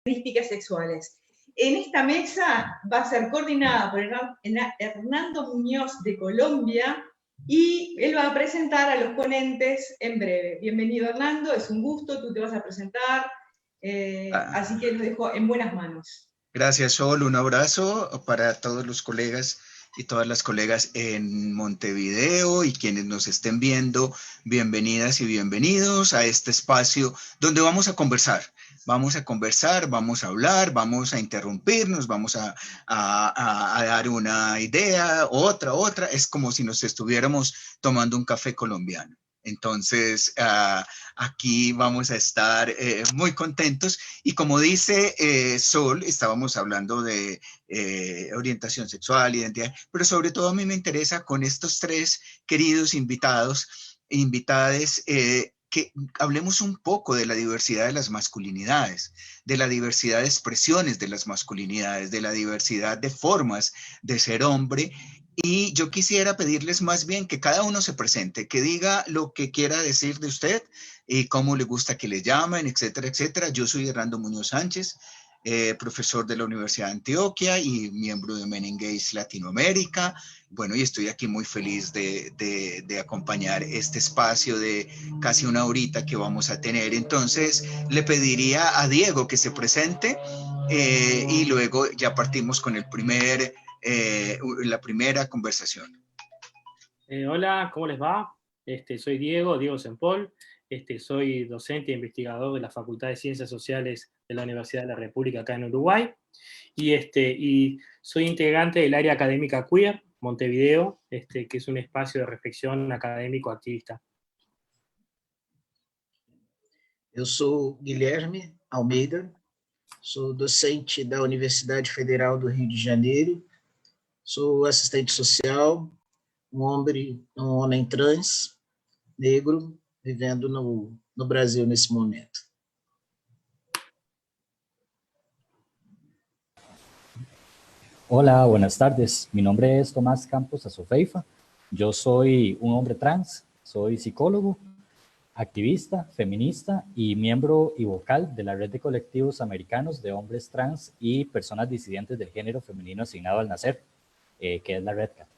características sexuales. En esta mesa va a ser coordinada por Hernando Muñoz de Colombia y él va a presentar a los ponentes en breve. Bienvenido, Hernando, es un gusto, tú te vas a presentar, así que lo dejo en buenas manos. Gracias, Sol, un abrazo para todos los colegas y todas las colegas en Montevideo y quienes nos estén viendo, bienvenidas y bienvenidos a este espacio donde vamos a conversar. Vamos a conversar, vamos a hablar, vamos a interrumpirnos, vamos a dar una idea, otra. Es como si nos estuviéramos tomando un café colombiano. Entonces, aquí vamos a estar muy contentos. Y como dice Sol, estábamos hablando de orientación sexual, identidad, pero sobre todo a mí me interesa con estos tres queridos invitados e invitades que hablemos un poco de la diversidad de las masculinidades, de la diversidad de expresiones de las masculinidades, de la diversidad de formas de ser hombre. Y yo quisiera pedirles más bien que cada uno se presente, que diga lo que quiera decir de usted y cómo le gusta que le llamen, etcétera, etcétera. Yo soy Hernando Muñoz Sánchez, profesor de la Universidad de Antioquia y miembro de Men Engage Latinoamérica. Bueno, y estoy aquí muy feliz de acompañar este espacio de casi una horita que vamos a tener. Entonces, le pediría a Diego que se presente y luego ya partimos con la primera conversación. Hola, ¿cómo les va? Soy Diego Sempol, soy docente e investigador de la Facultad de Ciencias Sociales de la Universidad de la República acá en Uruguay, y soy integrante del área académica Queer Montevideo, que es un espacio de reflexión académico activista. Eu sou Guilherme Almeida, sou docente da Universidade Federal do Rio de Janeiro, sou assistente social, um homem trans, negro, vivendo no Brasil nesse momento. Hola, buenas tardes. Mi nombre es Tomás Campos Azofeifa. Yo soy un hombre trans, soy psicólogo, activista, feminista y miembro y vocal de la red de colectivos americanos de hombres trans y personas disidentes del género femenino asignado al nacer, que es la RedCat.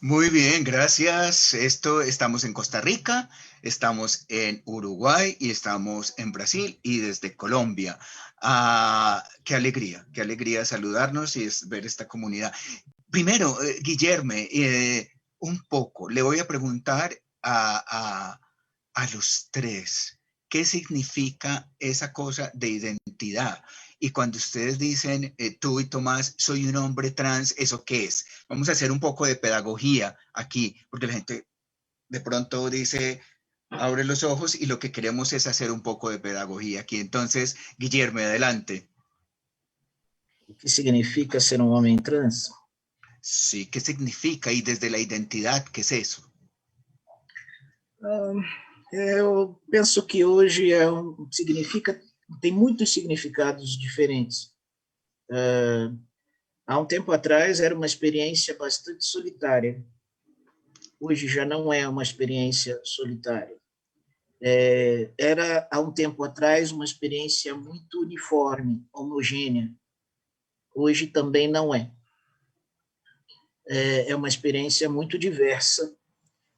Muy bien, gracias. Estamos en Costa Rica, estamos en Uruguay y estamos en Brasil y desde Colombia. Qué alegría saludarnos y ver esta comunidad. Primero, Guillermo, un poco, le voy a preguntar a los tres, ¿qué significa esa cosa de identidad? Y cuando ustedes dicen, tú y Tomás, soy un hombre trans, ¿eso qué es? Vamos a hacer un poco de pedagogía aquí, porque la gente de pronto dice, abre los ojos y lo que queremos es hacer un poco de pedagogía aquí. Entonces, Guillermo, adelante. ¿Qué significa ser un hombre trans? Sí, ¿qué significa? Y desde la identidad, ¿qué es eso? Eu penso que hoje tem muitos significados diferentes. Há um tempo atrás era uma experiência bastante solitária. Hoje já não é uma experiência solitária. Era, há um tempo atrás, uma experiência muito uniforme, homogênea. Hoje também não é. É uma experiência muito diversa,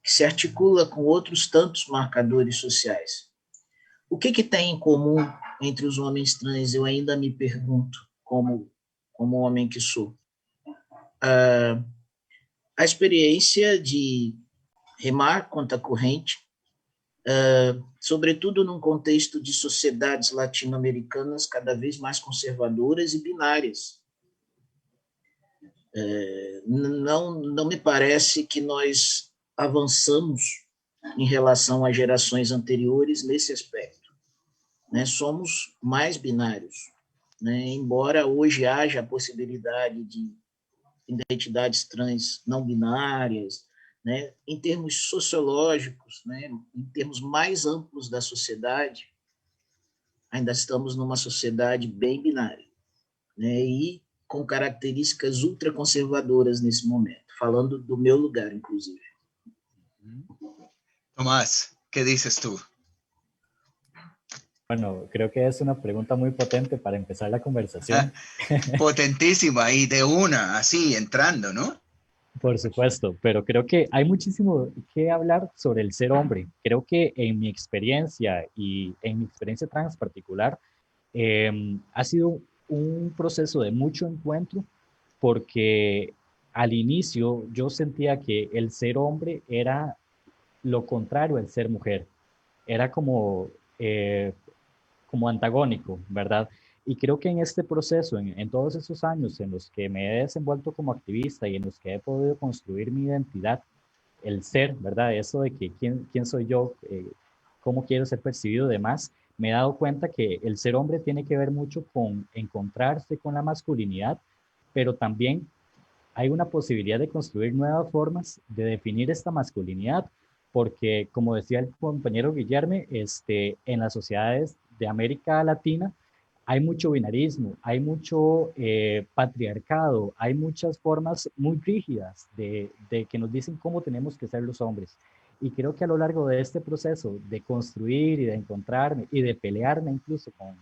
que se articula com outros tantos marcadores sociais. O que tem em comum entre os homens trans? Eu ainda me pergunto, como homem que sou. A experiência de remar contra a corrente, sobretudo num contexto de sociedades latino-americanas cada vez mais conservadoras e binárias. Não me parece que nós avançamos em relação às gerações anteriores nesse aspecto. Né? Somos mais binários, né? Embora hoje haja a possibilidade de identidades trans não binárias, né? Em termos sociológicos, né? Em termos mais amplos da sociedade, ainda estamos numa sociedade bem binária, né? E com características ultraconservadoras nesse momento, falando do meu lugar, inclusive. Tomás, ¿qué dices tú? Bueno, creo que es una pregunta muy potente para empezar la conversación. Potentísima y de una, así, entrando, ¿no? Por supuesto, pero creo que hay muchísimo que hablar sobre el ser hombre. Creo que en mi experiencia y en mi experiencia trans particular, ha sido un proceso de mucho encuentro porque al inicio yo sentía que el ser hombre era lo contrario al ser mujer. Era eh, como antagónico, ¿verdad? Y creo que en este proceso, en todos esos años en los que me he desenvuelto como activista y en los que he podido construir mi identidad, el ser, ¿verdad? Eso de que quién soy yo, cómo quiero ser percibido y demás, me he dado cuenta que el ser hombre tiene que ver mucho con encontrarse con la masculinidad, pero también hay una posibilidad de construir nuevas formas de definir esta masculinidad, porque como decía el compañero Guillermo, en las sociedades de América Latina hay mucho binarismo, hay mucho patriarcado, hay muchas formas muy rígidas de que nos dicen cómo tenemos que ser los hombres. Y creo que a lo largo de este proceso de construir y de encontrarme y de pelearme incluso con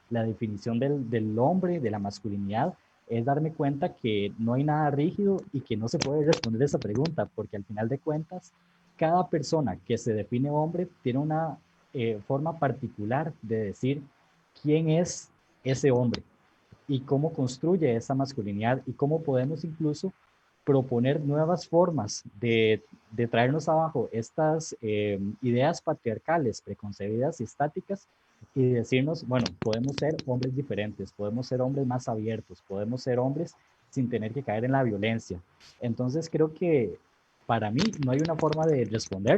la definición del hombre, de la masculinidad, es darme cuenta que no hay nada rígido y que no se puede responder esa pregunta, porque al final de cuentas, cada persona que se define hombre tiene una forma particular de decir quién es ese hombre y cómo construye esa masculinidad y cómo podemos incluso proponer nuevas formas de traernos abajo estas ideas patriarcales, preconcebidas y estáticas y decirnos, bueno, podemos ser hombres diferentes, podemos ser hombres más abiertos, podemos ser hombres sin tener que caer en la violencia. Entonces creo que para mí no hay una forma de responder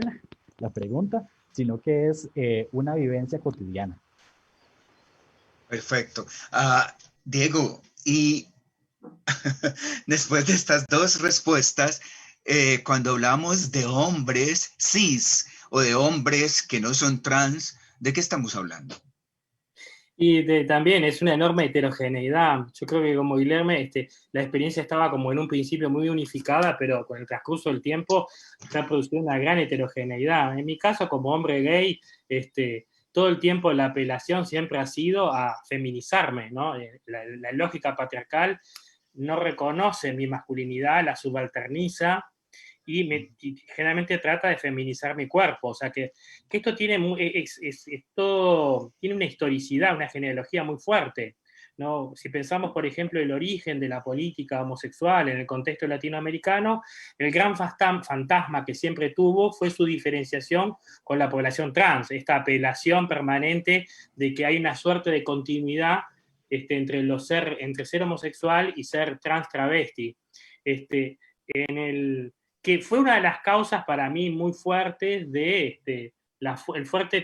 la pregunta, sino que es una vivencia cotidiana. Perfecto. Diego, y después de estas dos respuestas, cuando hablamos de hombres cis o de hombres que no son trans, ¿de qué estamos hablando? Y también es una enorme heterogeneidad. Yo creo que como Guillermo, la experiencia estaba como en un principio muy unificada, pero con el transcurso del tiempo se ha producido una gran heterogeneidad. En mi caso, como hombre gay, todo el tiempo la apelación siempre ha sido a feminizarme, ¿no? La lógica patriarcal no reconoce mi masculinidad, la subalterniza, y generalmente trata de feminizar mi cuerpo. O sea que esto tiene, esto tiene una historicidad, una genealogía muy fuerte, ¿no? Si pensamos, por ejemplo, el origen de la política homosexual en el contexto latinoamericano, el gran fantasma que siempre tuvo fue su diferenciación con la población trans, esta apelación permanente de que hay una suerte de continuidad entre ser homosexual y ser trans travesti. Que fue una de las causas para mí muy fuertes de el fuerte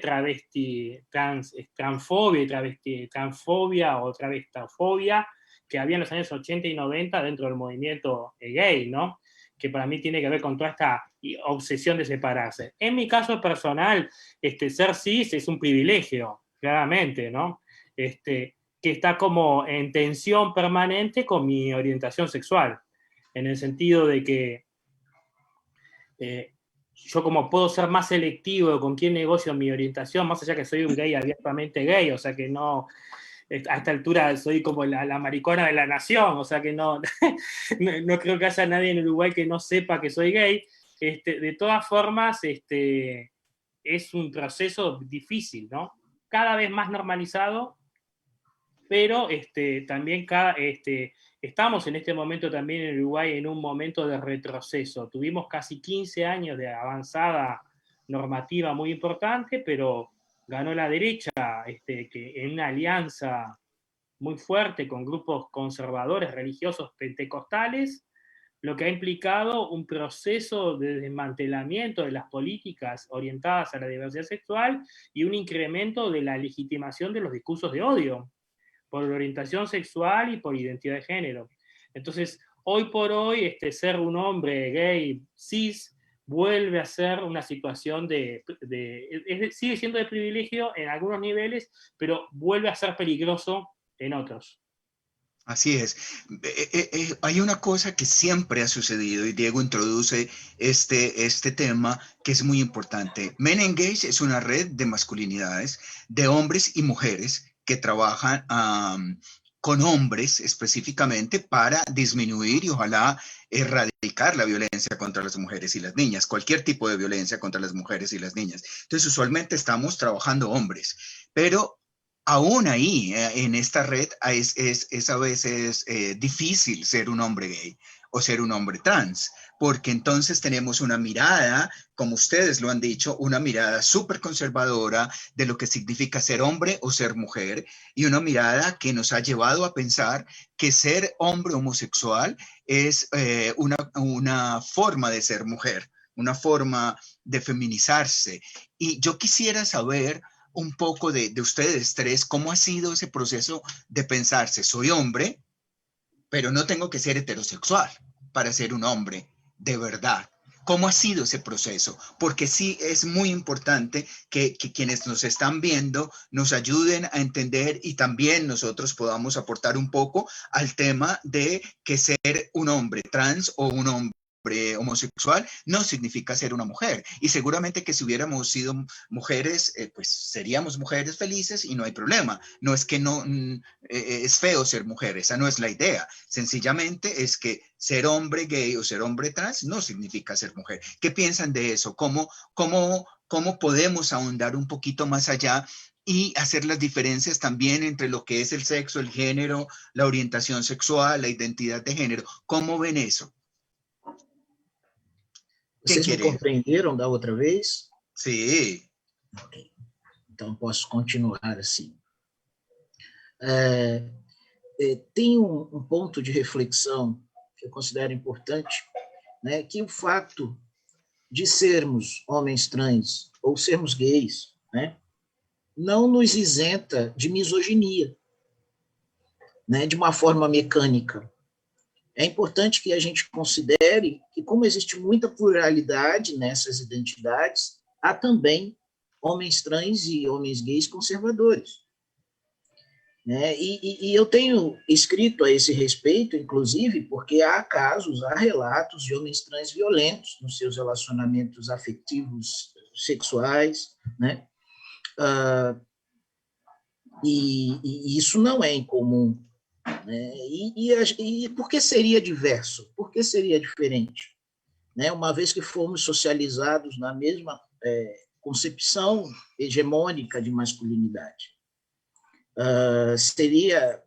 transfobia o travestofobia que había en los años 80 y 90 dentro del movimiento gay, ¿no? Que para mí tiene que ver con toda esta obsesión de separarse. En mi caso personal, ser cis es un privilegio, claramente, ¿no? Que está como en tensión permanente con mi orientación sexual, en el sentido de que yo como puedo ser más selectivo con quién negocio mi orientación, más allá que soy un gay abiertamente gay, o sea que no, a esta altura soy como la maricona de la nación, o sea que no, no creo que haya nadie en Uruguay que no sepa que soy gay. De todas formas, es un proceso difícil, ¿no? Cada vez más normalizado, pero también estamos en este momento también en Uruguay en un momento de retroceso. Tuvimos casi 15 años de avanzada normativa muy importante, pero ganó la derecha, que en una alianza muy fuerte con grupos conservadores religiosos pentecostales, lo que ha implicado un proceso de desmantelamiento de las políticas orientadas a la diversidad sexual y un incremento de la legitimación de los discursos de odio por orientación sexual y por identidad de género. Entonces, hoy por hoy, ser un hombre gay cis vuelve a ser una situación sigue siendo de privilegio en algunos niveles, pero vuelve a ser peligroso en otros. Así es. Hay una cosa que siempre ha sucedido y Diego introduce este tema que es muy importante. Men Engage es una red de masculinidades, de hombres y mujeres que trabajan con hombres específicamente para disminuir y ojalá erradicar la violencia contra las mujeres y las niñas, cualquier tipo de violencia contra las mujeres y las niñas. Entonces, usualmente estamos trabajando hombres, pero aún ahí, en esta red, es a veces difícil ser un hombre gay o ser un hombre trans, porque entonces tenemos una mirada, como ustedes lo han dicho, una mirada súper conservadora de lo que significa ser hombre o ser mujer, y una mirada que nos ha llevado a pensar que ser hombre homosexual es una forma de ser mujer, una forma de feminizarse. Y yo quisiera saber un poco de ustedes tres, ¿cómo ha sido ese proceso de pensarse? Soy hombre, pero no tengo que ser heterosexual para ser un hombre de verdad. ¿Cómo ha sido ese proceso? Porque sí es muy importante que quienes nos están viendo nos ayuden a entender y también nosotros podamos aportar un poco al tema de que ser un hombre trans o un hombre homosexual no significa ser una mujer. Y seguramente que si hubiéramos sido mujeres, pues seríamos mujeres felices y no hay problema. No es que no es feo ser mujer, esa no es la idea. Sencillamente es que ser hombre gay o ser hombre trans no significa ser mujer. ¿Qué piensan de eso? ¿Cómo podemos ahondar un poquito más allá y hacer las diferencias también entre lo que es el sexo, el género, la orientación sexual, la identidad de género? ¿Cómo ven eso? ¿Quién Vocês me quiere? compreenderam da outra vez? Sí. Ok. Então, posso continuar assim. Tem um ponto de reflexão que eu considero importante, né, que o fato de sermos homens trans ou sermos gays, né, não nos isenta de misoginia, né, de uma forma mecânica. É importante que a gente considere que, como existe muita pluralidade nessas identidades, há também homens trans e homens gays conservadores. Né? E eu tenho escrito a esse respeito, inclusive, porque há casos, há relatos de homens trans violentos nos seus relacionamentos afetivos, sexuais, né? E isso não é incomum. Né? E por que seria diverso? Por que seria diferente? Né? Uma vez que fomos socializados na mesma concepção hegemônica de masculinidade. Seria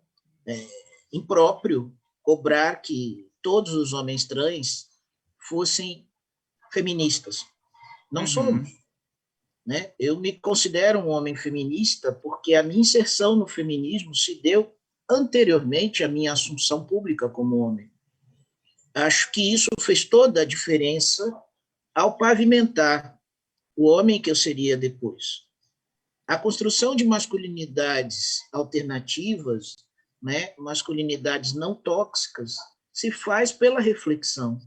impróprio cobrar que todos os homens trans fossem feministas. Não somos. Né? Eu me considero um homem feminista porque a minha inserção no feminismo se deu anteriormente à minha assunção pública como homem. Acho que isso fez toda a diferença ao pavimentar o homem que eu seria depois. A construção de masculinidades alternativas, né, masculinidades não tóxicas, se faz pela reflexão,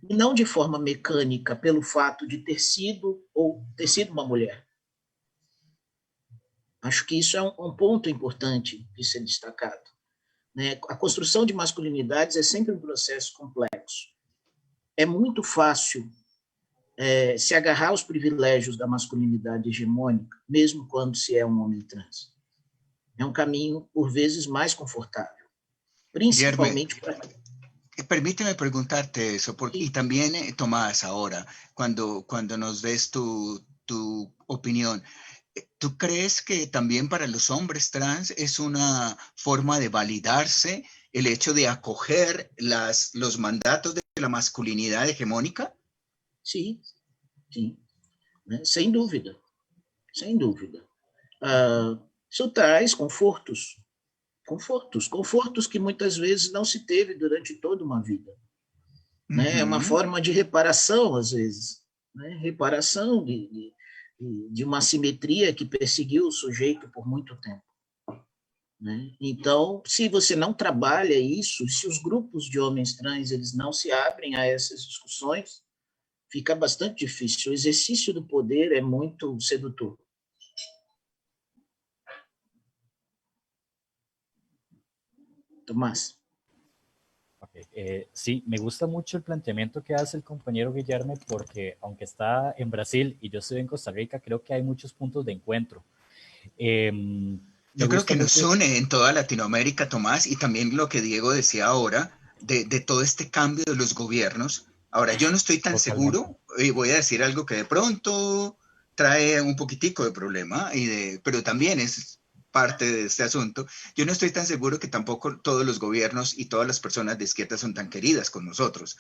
e não de forma mecânica, pelo fato de ter sido uma mulher. Acho que isso é um ponto importante de ser destacado. Né? A construção de masculinidades é sempre um processo complexo. É muito fácil se agarrar aos privilégios da masculinidade hegemônica, mesmo quando se é um homem trans. É um caminho, por vezes, mais confortável, principalmente para... Permíteme preguntarte eso, y también, Tomás, ahora, cuando nos des tu opinión, ¿tú crees que también para los hombres trans es una forma de validarse el hecho de acoger los mandatos de la masculinidad hegemónica? Sim, sim, né? Sem dúvida, sem dúvida. Isso traz confortos que muitas vezes não se teve durante toda uma vida. Né? É uma forma de reparação, às vezes, né? Reparação de uma assimetria que perseguiu o sujeito por muito tempo. Né? Então, se você não trabalha isso, se os grupos de homens trans eles não se abrem a essas discussões, fica bastante difícil. O exercício do poder é muito sedutor. Tomás. Okay. Sí, me gusta mucho el planteamiento que hace el compañero Guillermo porque aunque está en Brasil y yo estoy en Costa Rica, creo que hay muchos puntos de encuentro. Me Yo creo gusta que nos mucho, une en toda Latinoamérica, Tomás, y también lo que Diego decía ahora, de todo este cambio de los gobiernos. Ahora, yo no estoy tan totalmente. seguro, y voy a decir algo que de pronto trae un poquitico de problema, pero también es parte de este asunto. Yo no estoy tan seguro que tampoco todos los gobiernos y todas las personas de izquierda son tan queridas con nosotros.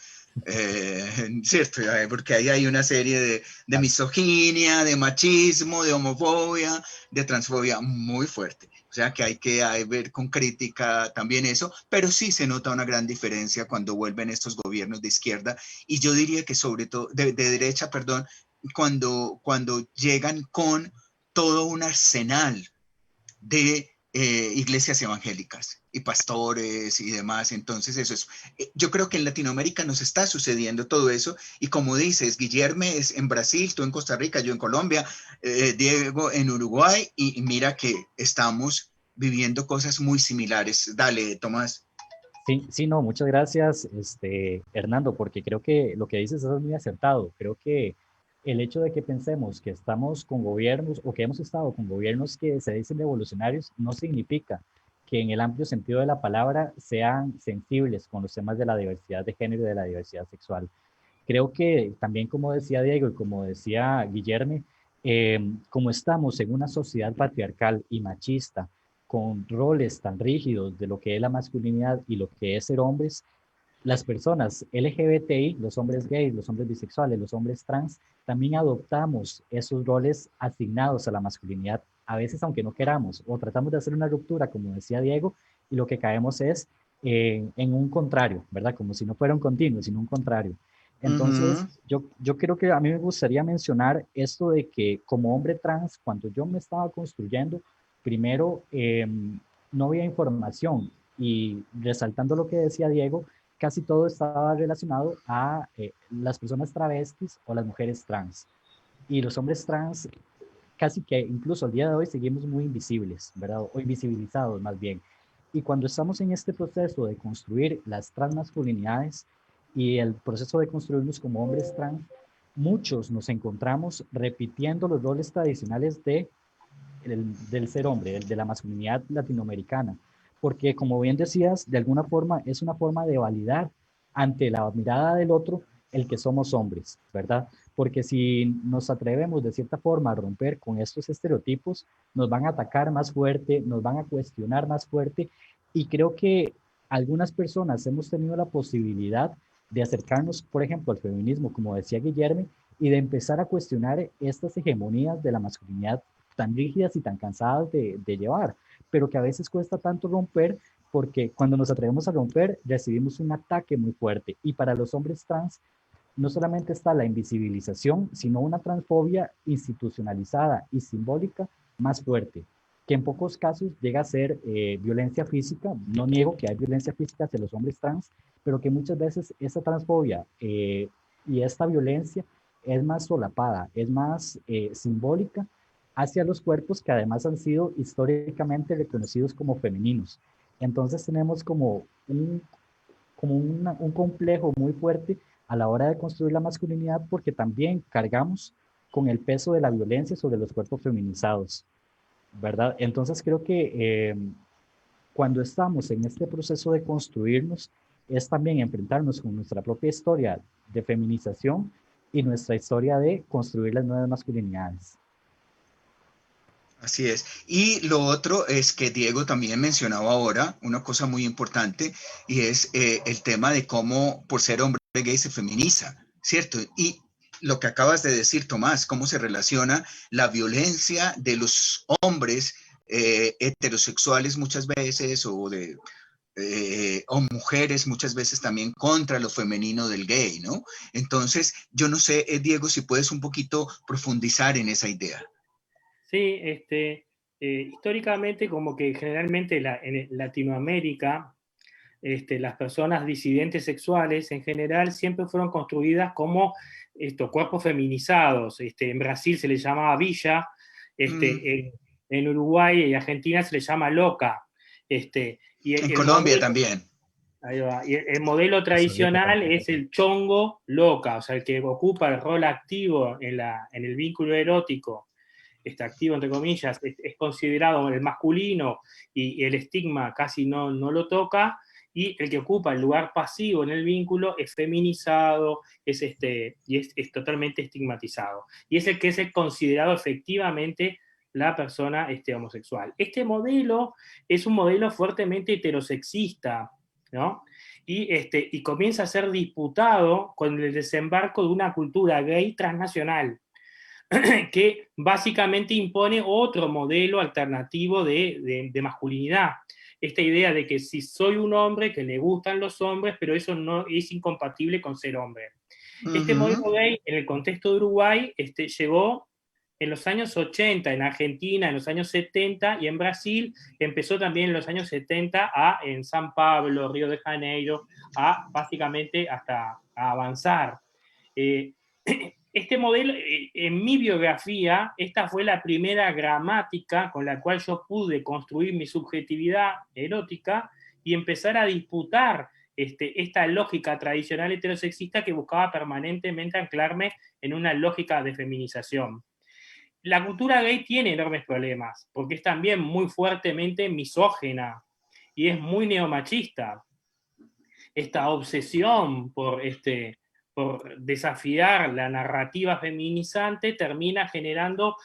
Cierto, porque ahí hay una serie de misoginia, de machismo, de homofobia, de transfobia muy fuerte. O sea que hay ver con crítica también eso, pero sí se nota una gran diferencia cuando vuelven estos gobiernos de izquierda y yo diría que sobre todo, de derecha, perdón, cuando llegan con todo un arsenal de iglesias evangélicas y pastores y demás. Entonces eso es, yo creo que en Latinoamérica nos está sucediendo todo eso y como dices, Guillermo es en Brasil, tú en Costa Rica, yo en Colombia, Diego en Uruguay y mira que estamos viviendo cosas muy similares. Dale, Tomás. Sí, sí, no, muchas gracias, Hernando, porque creo que lo que dices es muy acertado. Creo que el hecho de que pensemos que estamos con gobiernos o que hemos estado con gobiernos que se dicen revolucionarios no significa que en el amplio sentido de la palabra sean sensibles con los temas de la diversidad de género y de la diversidad sexual. Creo que también, como decía Diego y como decía Guillermo, como estamos en una sociedad patriarcal y machista, con roles tan rígidos de lo que es la masculinidad y lo que es ser hombres, las personas LGBTI, los hombres gays, los hombres bisexuales, los hombres trans, también adoptamos esos roles asignados a la masculinidad, a veces aunque no queramos, o tratamos de hacer una ruptura, como decía Diego, y lo que caemos es en un contrario, ¿verdad? Como si no fuera un continuo, sino un contrario. Entonces, Uh-huh. yo creo que a mí me gustaría mencionar esto de que como hombre trans, cuando yo me estaba construyendo, primero no había información y resaltando lo que decía Diego, casi todo estaba relacionado a las personas travestis o las mujeres trans. Y los hombres trans, casi que incluso al día de hoy seguimos muy invisibles, ¿verdad? O invisibilizados más bien. Y cuando estamos en este proceso de construir las transmasculinidades y el proceso de construirnos como hombres trans, muchos nos encontramos repitiendo los roles tradicionales del ser hombre, de la masculinidad latinoamericana, porque como bien decías, de alguna forma es una forma de validar ante la mirada del otro el que somos hombres, ¿verdad? Porque si nos atrevemos de cierta forma a romper con estos estereotipos, nos van a atacar más fuerte, nos van a cuestionar más fuerte y creo que algunas personas hemos tenido la posibilidad de acercarnos, por ejemplo, al feminismo, como decía Guillermo, y de empezar a cuestionar estas hegemonías de la masculinidad tan rígidas y tan cansadas de llevar, pero que a veces cuesta tanto romper porque cuando nos atrevemos a romper recibimos un ataque muy fuerte y para los hombres trans no solamente está la invisibilización, sino una transfobia institucionalizada y simbólica más fuerte, que en pocos casos llega a ser violencia física. No niego que hay violencia física hacia los hombres trans, pero que muchas veces esa transfobia y esta violencia es más solapada, es más simbólica hacia los cuerpos que además han sido históricamente reconocidos como femeninos. Entonces tenemos un complejo muy fuerte a la hora de construir la masculinidad porque también cargamos con el peso de la violencia sobre los cuerpos feminizados, ¿verdad? Entonces creo que cuando estamos en este proceso de construirnos, es también enfrentarnos con nuestra propia historia de feminización y nuestra historia de construir las nuevas masculinidades. Así es. Y lo otro es que Diego también mencionaba ahora una cosa muy importante y es el tema de cómo por ser hombre gay se feminiza, ¿cierto? Y lo que acabas de decir, Tomás, cómo se relaciona la violencia de los hombres heterosexuales muchas veces o mujeres muchas veces también contra lo femenino del gay, ¿no? Entonces, yo no sé, Diego, si puedes un poquito profundizar en esa idea. Sí, históricamente como que generalmente en Latinoamérica las personas disidentes sexuales en general siempre fueron construidas como estos cuerpos feminizados. En Brasil se les llamaba villa, en Uruguay y Argentina se les llama loca. Y En Colombia también. Ahí va. Y el modelo tradicional es el chongo loca, o sea, el que ocupa el rol activo en el vínculo erótico, activo entre comillas, es considerado el masculino y el estigma casi no lo toca, y el que ocupa el lugar pasivo en el vínculo es feminizado, y es totalmente estigmatizado. Y es el que es considerado efectivamente la persona homosexual. Este modelo es un modelo fuertemente heterosexista, ¿no? Y comienza a ser disputado con el desembarco de una cultura gay transnacional, que básicamente impone otro modelo alternativo de masculinidad. Esta idea de que si soy un hombre, que le gustan los hombres, pero eso no es incompatible con ser hombre. Este modelo gay, en el contexto de Uruguay, llegó en los años 80, en Argentina en los años 70, y en Brasil empezó también en los años 70 en San Pablo, Río de Janeiro, básicamente hasta a avanzar. Este modelo, en mi biografía, esta fue la primera gramática con la cual yo pude construir mi subjetividad erótica y empezar a disputar esta lógica tradicional heterosexista que buscaba permanentemente anclarme en una lógica de feminización. La cultura gay tiene enormes problemas, porque es también muy fuertemente misógena y es muy neomachista. Esta obsesión por desafiar la narrativa feminizante termina generando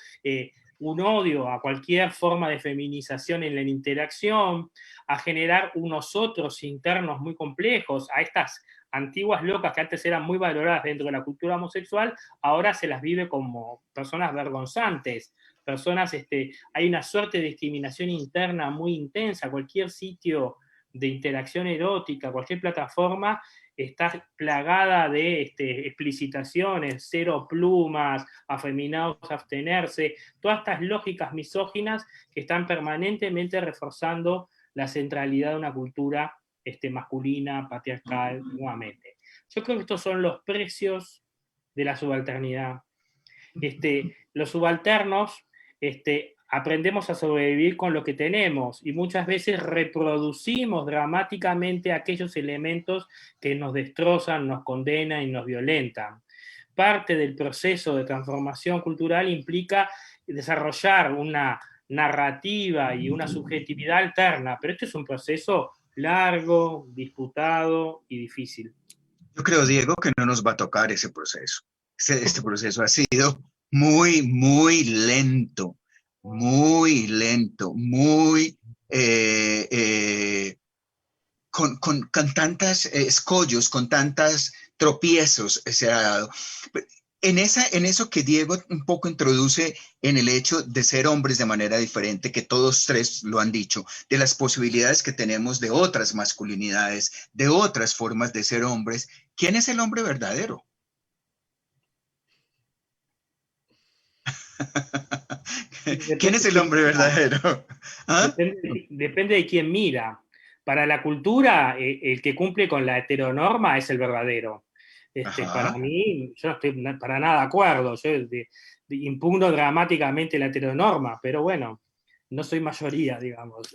un odio a cualquier forma de feminización en la interacción, a generar unos otros internos muy complejos, a estas antiguas locas que antes eran muy valoradas dentro de la cultura homosexual, ahora se las vive como personas vergonzantes, personas, hay una suerte de discriminación interna muy intensa. Cualquier sitio de interacción erótica, cualquier plataforma está plagada de explicitaciones, cero plumas, afeminados, abstenerse, todas estas lógicas misóginas que están permanentemente reforzando la centralidad de una cultura masculina, patriarcal, nuevamente. Yo creo que estos son los precios de la subalternidad. Los subalternos aprendemos a sobrevivir con lo que tenemos y muchas veces reproducimos dramáticamente aquellos elementos que nos destrozan, nos condenan y nos violentan. Parte del proceso de transformación cultural implica desarrollar una narrativa y una subjetividad alterna, pero este es un proceso largo, disputado y difícil. Yo creo, Diego, que no nos va a tocar ese proceso. Este proceso ha sido muy, muy lento, muy con tantos escollos, con tantos tropiezos se ha dado. En eso que Diego un poco introduce en el hecho de ser hombres de manera diferente, que todos tres lo han dicho, de las posibilidades que tenemos de otras masculinidades, de otras formas de ser hombres. ¿Quién es el hombre verdadero? ¿Quién es el hombre verdadero? ¿Ah? Depende de quién mira. Para la cultura, el que cumple con la heteronorma es el verdadero. Para mí, yo no estoy para nada de acuerdo. Yo impugno dramáticamente la heteronorma, pero bueno, no soy mayoría, digamos.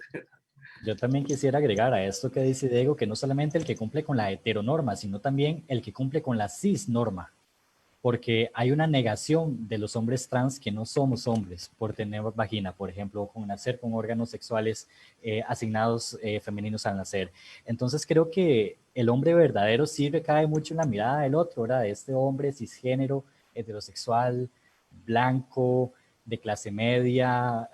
Yo también quisiera agregar a esto que dice Diego, que no solamente el que cumple con la heteronorma, sino también el que cumple con la cisnorma, porque hay una negación de los hombres trans que no somos hombres por tener vagina, por ejemplo, con nacer con órganos sexuales asignados femeninos al nacer. Entonces creo que el hombre verdadero sí recae mucho en la mirada del otro, ¿verdad? De este hombre cisgénero, heterosexual, blanco, de clase media,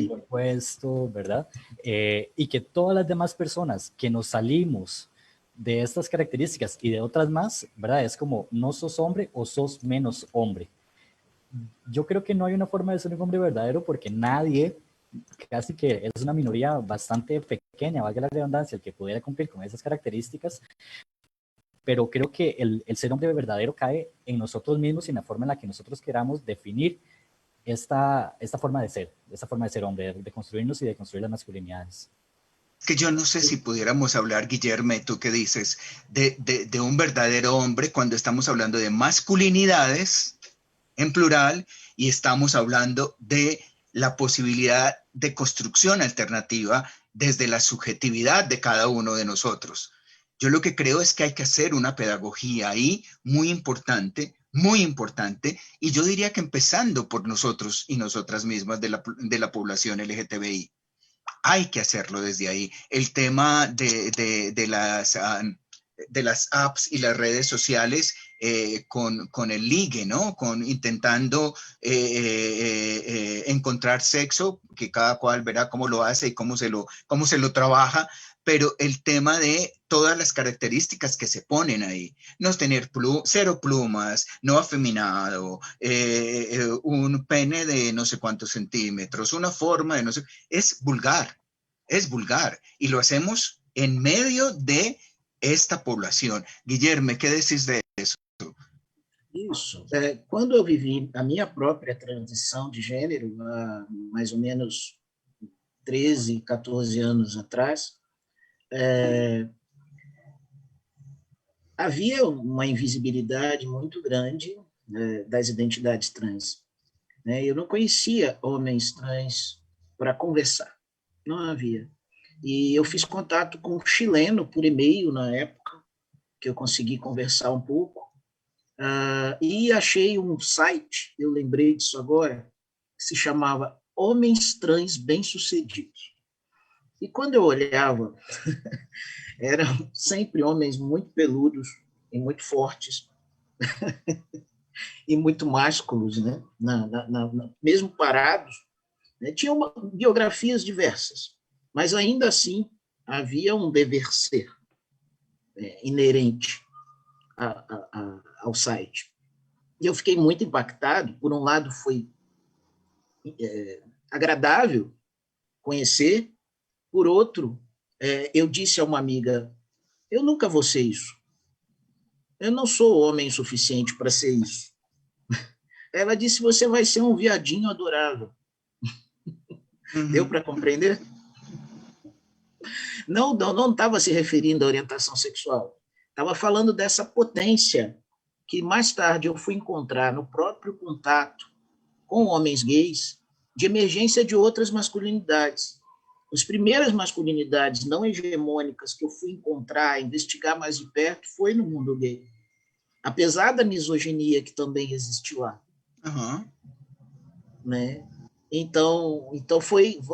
con puesto, ¿verdad? Y que todas las demás personas que nos salimos de estas características y de otras más, ¿verdad? Es como, no sos hombre o sos menos hombre. Yo creo que no hay una forma de ser un hombre verdadero porque nadie, casi que es una minoría bastante pequeña, valga la redundancia, el que pudiera cumplir con esas características, pero creo que el ser hombre verdadero cae en nosotros mismos y en la forma en la que nosotros queramos definir esta forma de ser hombre, de construirnos y de construir las masculinidades. Que yo no sé si pudiéramos hablar, Guillermo, tú qué dices, de un verdadero hombre cuando estamos hablando de masculinidades en plural y estamos hablando de la posibilidad de construcción alternativa desde la subjetividad de cada uno de nosotros. Yo lo que creo es que hay que hacer una pedagogía ahí muy importante, y yo diría que empezando por nosotros y nosotras mismas de la población LGTBI. Hay que hacerlo desde ahí. El tema de las apps y las redes sociales con el ligue, ¿no? Intentando encontrar sexo, que cada cual verá cómo lo hace y cómo se lo trabaja, pero el tema de todas las características que se ponen ahí, no tener cero plumas, no afeminado, un pene de no sé cuántos centímetros, una forma de no sé, es vulgar, y lo hacemos en medio de esta población. Guilherme, ¿qué decís de eso? Isso. Quando eu vivi a minha própria transição de gênero, há mais ou menos 13, 14 anos atrás, havia uma invisibilidade muito grande das identidades trans. Né? Eu não conhecia homens trans para conversar, não havia. E eu fiz contato com um chileno por e-mail na época, que eu consegui conversar um pouco, e achei um site, eu lembrei disso agora, que se chamava Homens Trans Bem-Sucedidos. E quando eu olhava, eram sempre homens muito peludos e muito fortes, e muito másculos, né? Mesmo parados, né? Tinham biografias diversas, mas ainda assim havia um dever ser inerente ao site. E eu fiquei muito impactado. Por um lado, foi agradável conhecer. Por outro, eu disse a uma amiga, eu nunca vou ser isso. Eu não sou homem suficiente para ser isso. Ela disse, você vai ser um viadinho adorável. Uhum. Deu para compreender? Não estava se referindo à orientação sexual. Estava falando dessa potência que mais tarde eu fui encontrar no próprio contato com homens gays de emergência de outras masculinidades. As primeiras masculinidades não hegemônicas que eu fui encontrar, investigar mais de perto, foi no mundo gay. Apesar da misoginia que também existe lá. Uhum. Né? Então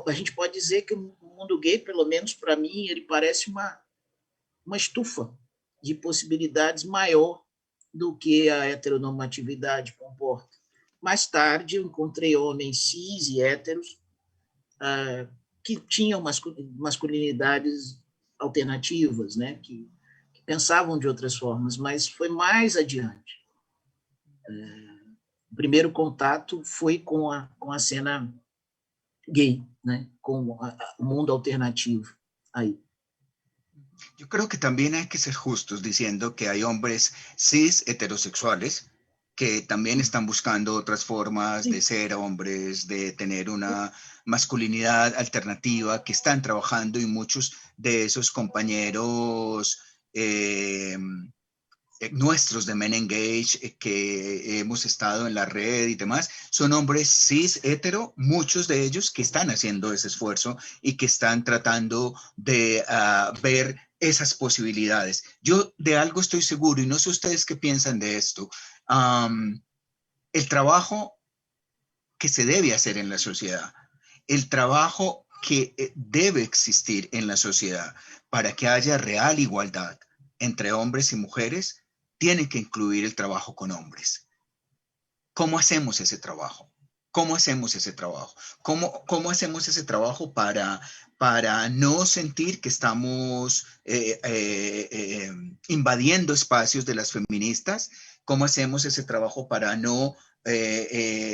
a gente pode dizer que o mundo gay, pelo menos para mim, ele parece uma estufa de possibilidades maior do que a heteronormatividade comporta. Mais tarde, eu encontrei homens cis e héteros que tinham masculinidades alternativas, né? que pensavam de outras formas, mas foi mais adiante. O primeiro contato foi com a cena gay, né? Com o mundo alternativo aí. Yo creo que también hay que ser justos diciendo que hay hombres cis heterosexuales que también están buscando otras formas de ser hombres, de tener una masculinidad alternativa, que están trabajando, y muchos de esos compañeros nuestros de Men Engage que hemos estado en la red y demás, son hombres cis hetero, muchos de ellos que están haciendo ese esfuerzo y que están tratando de ver esas posibilidades. Yo de algo estoy seguro, y no sé ustedes qué piensan de esto, el trabajo que se debe hacer en la sociedad, el trabajo que debe existir en la sociedad para que haya real igualdad entre hombres y mujeres, tiene que incluir el trabajo con hombres. ¿Cómo hacemos ese trabajo? ¿Cómo hacemos ese trabajo? ¿Cómo hacemos ese trabajo para no sentir que estamos invadiendo espacios de las feministas? ¿Cómo hacemos ese trabajo para no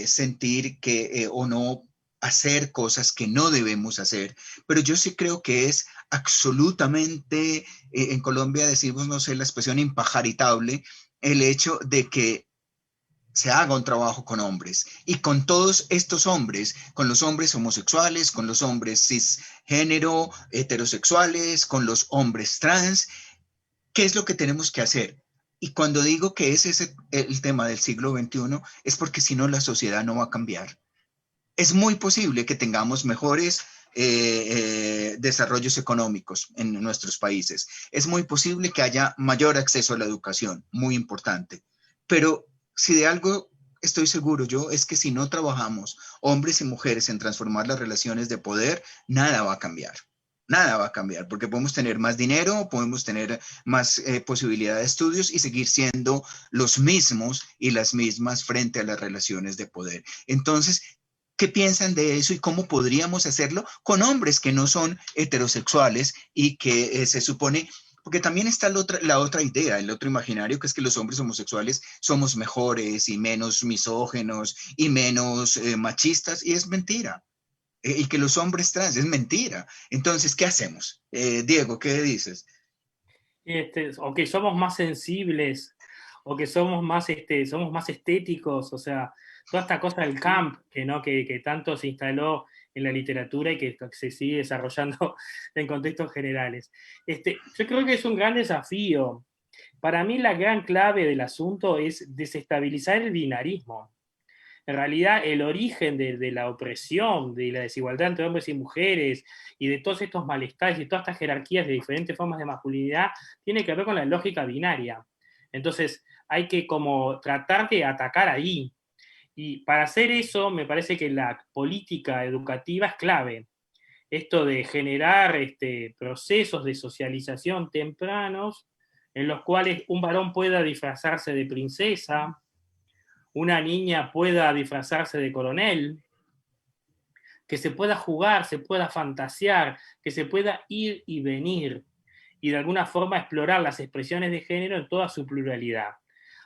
sentir que o no hacer cosas que no debemos hacer? Pero yo sí creo que es absolutamente, en Colombia decimos, no sé, la expresión impajaritable, el hecho de que se haga un trabajo con hombres, y con todos estos hombres, con los hombres homosexuales, con los hombres cisgénero, heterosexuales, con los hombres trans. ¿Qué es lo que tenemos que hacer? Y cuando digo que ese es el tema del siglo XXI, es porque si no la sociedad no va a cambiar. Es muy posible que tengamos mejores desarrollos económicos en nuestros países. Es muy posible que haya mayor acceso a la educación, muy importante. Pero si de algo estoy seguro yo, es que si no trabajamos, hombres y mujeres, en transformar las relaciones de poder, nada va a cambiar. Nada va a cambiar, porque podemos tener más dinero, podemos tener más posibilidad de estudios y seguir siendo los mismos y las mismas frente a las relaciones de poder. Entonces, ¿qué piensan de eso y cómo podríamos hacerlo con hombres que no son heterosexuales y que se supone, porque también está la otra idea, el otro imaginario, que es que los hombres homosexuales somos mejores y menos misógenos y menos machistas, y es mentira. Y que los hombres trans, es mentira. Entonces, ¿qué hacemos? Diego, ¿qué dices? O que somos más sensibles, o que somos más estéticos, o sea, toda esta cosa del camp, que tanto se instaló en la literatura y que se sigue desarrollando en contextos generales. Yo creo que es un gran desafío. Para mí la gran clave del asunto es desestabilizar el binarismo. En realidad, el origen de la opresión, de la desigualdad entre hombres y mujeres, y de todos estos malestares y todas estas jerarquías de diferentes formas de masculinidad, tiene que ver con la lógica binaria. Entonces, hay que como tratar de atacar ahí. Y para hacer eso, me parece que la política educativa es clave. Esto de generar procesos de socialización tempranos, en los cuales un varón pueda disfrazarse de princesa, una niña pueda disfrazarse de coronel, que se pueda jugar, se pueda fantasear, que se pueda ir y venir, y de alguna forma explorar las expresiones de género en toda su pluralidad.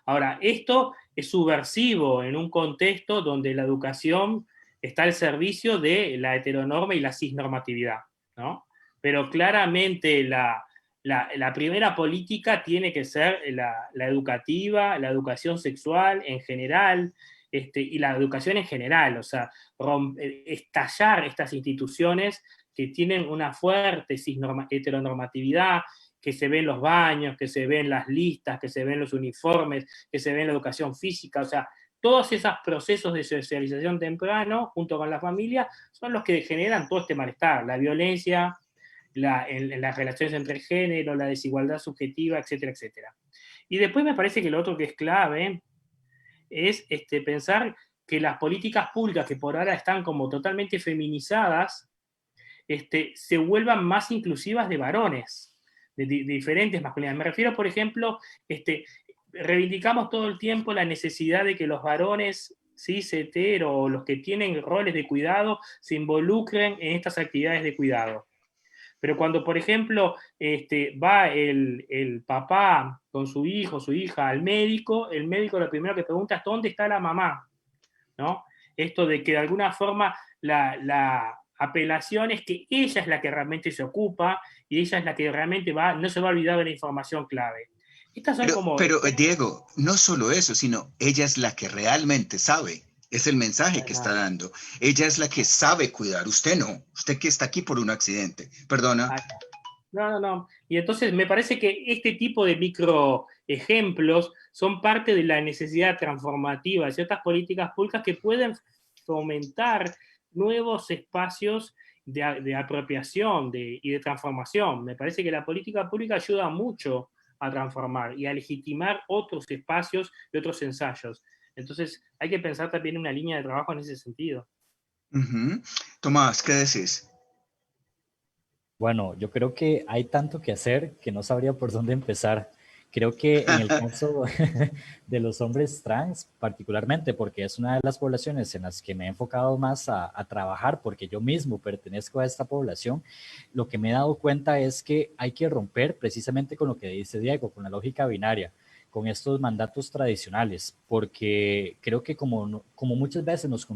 Ahora, esto es subversivo en un contexto donde la educación está al servicio de la heteronorma y la cisnormatividad, ¿no? Pero claramente la primera política tiene que ser la educativa, la educación sexual en general, y la educación en general, o sea, estallar estas instituciones que tienen una fuerte heteronormatividad, que se ven los baños, que se ven las listas, que se ven los uniformes, que se ven la educación física, o sea, todos esos procesos de socialización temprano, junto con la familia, son los que generan todo este malestar, la violencia, en las relaciones entre género, la desigualdad subjetiva, etcétera, etcétera. Y después me parece que lo otro que es clave es pensar que las políticas públicas que por ahora están como totalmente feminizadas, se vuelvan más inclusivas de varones, de diferentes masculinidades. Me refiero, por ejemplo, reivindicamos todo el tiempo la necesidad de que los varones cis, hetero, o los que tienen roles de cuidado, se involucren en estas actividades de cuidado. Pero cuando, por ejemplo, va el papá con su hijo, su hija al médico, el médico lo primero que pregunta es ¿dónde está la mamá? ¿No? Esto de que de alguna forma la apelación es que ella es la que realmente se ocupa y ella es la que realmente no se va a olvidar de la información clave. Estas son pero Diego, no solo eso, sino ella es la que realmente sabe. Es el mensaje que está dando. Ella es la que sabe cuidar, usted no. Usted que está aquí por un accidente. Perdona. No. Y entonces me parece que este tipo de micro ejemplos son parte de la necesidad transformativa de ciertas políticas públicas que pueden fomentar nuevos espacios de apropiación y de transformación. Me parece que la política pública ayuda mucho a transformar y a legitimar otros espacios y otros ensayos. Entonces hay que pensar también en una línea de trabajo en ese sentido. Tomás, ¿qué decís? Bueno, yo creo que hay tanto que hacer que no sabría por dónde empezar. Creo que en el caso de los hombres trans, particularmente, porque es una de las poblaciones en las que me he enfocado más a trabajar, porque yo mismo pertenezco a esta población, lo que me he dado cuenta es que hay que romper precisamente con lo que dice Diego, con la lógica binaria, con estos mandatos tradicionales, porque creo que como muchas veces nos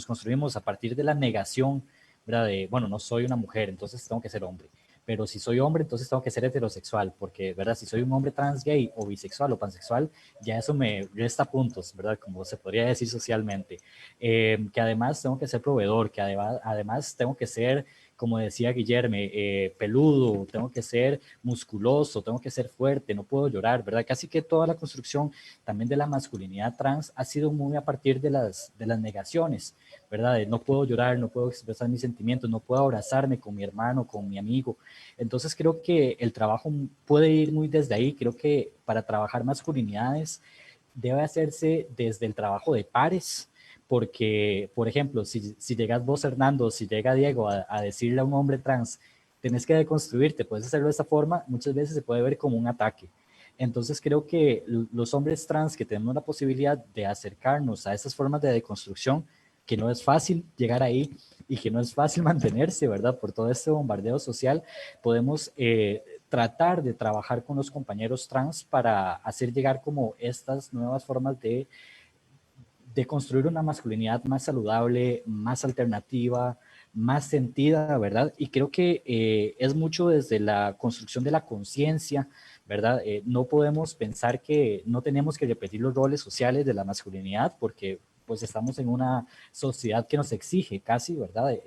construimos a partir de la negación, ¿verdad? De, bueno, no soy una mujer, entonces tengo que ser hombre. Pero si soy hombre, entonces tengo que ser heterosexual, porque, ¿verdad? Si soy un hombre trans, gay, o bisexual, o pansexual, ya eso me resta puntos, ¿verdad? Como se podría decir socialmente. Que además tengo que ser proveedor, que además tengo que ser como decía Guillermo, peludo, tengo que ser musculoso, tengo que ser fuerte, no puedo llorar, ¿verdad? Casi que toda la construcción también de la masculinidad trans ha sido muy a partir de las negaciones, ¿verdad? De no puedo llorar, no puedo expresar mis sentimientos, no puedo abrazarme con mi hermano, con mi amigo. Entonces creo que el trabajo puede ir muy desde ahí. Creo que para trabajar masculinidades debe hacerse desde el trabajo de pares, porque, por ejemplo, si llegas vos, Hernando, si llega Diego a decirle a un hombre trans, tenés que deconstruirte, puedes hacerlo de esta forma, muchas veces se puede ver como un ataque. Entonces creo que los hombres trans que tenemos la posibilidad de acercarnos a esas formas de deconstrucción, que no es fácil llegar ahí y que no es fácil mantenerse, ¿verdad? Por todo este bombardeo social, podemos tratar de trabajar con los compañeros trans para hacer llegar como estas nuevas formas de construir una masculinidad más saludable, más alternativa, más sentida, ¿verdad? Y creo que es mucho desde la construcción de la conciencia, ¿verdad? No podemos pensar que no tenemos que repetir los roles sociales de la masculinidad porque pues estamos en una sociedad que nos exige casi, ¿verdad?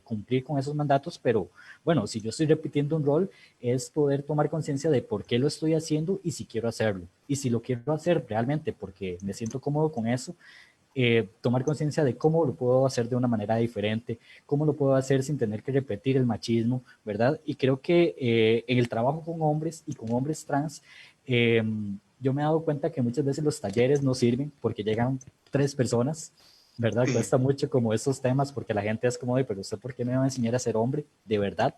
Cumplir con esos mandatos, pero bueno, si yo estoy repitiendo un rol, es poder tomar conciencia de por qué lo estoy haciendo y si quiero hacerlo. Y si lo quiero hacer realmente porque me siento cómodo con eso, tomar conciencia de cómo lo puedo hacer de una manera diferente, cómo lo puedo hacer sin tener que repetir el machismo, ¿verdad? Y creo que en el trabajo con hombres y con hombres trans, yo me he dado cuenta que muchas veces los talleres no sirven porque llegan 3 personas, ¿verdad? Sí. Cuesta mucho como esos temas porque la gente es como, pero ¿usted por qué me va a enseñar a ser hombre? ¿De verdad?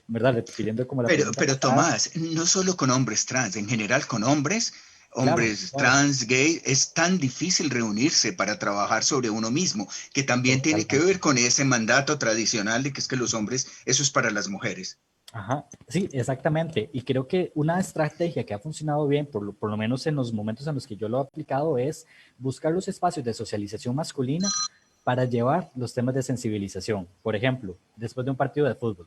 ¿Verdad? Repitiendo como la pregunta Pero pasada. Tomás, no solo con hombres trans, en general con hombres, Claro, hombres claro, trans, gay, es tan difícil reunirse para trabajar sobre uno mismo, que también tiene que totalmente. ver con ese mandato tradicional de que es que los hombres, eso es para las mujeres. Ajá, sí, exactamente. Y creo que una estrategia que ha funcionado bien, por lo menos en los momentos en los que yo lo he aplicado, es buscar los espacios de socialización masculina para llevar los temas de sensibilización. Por ejemplo, después de un partido de fútbol.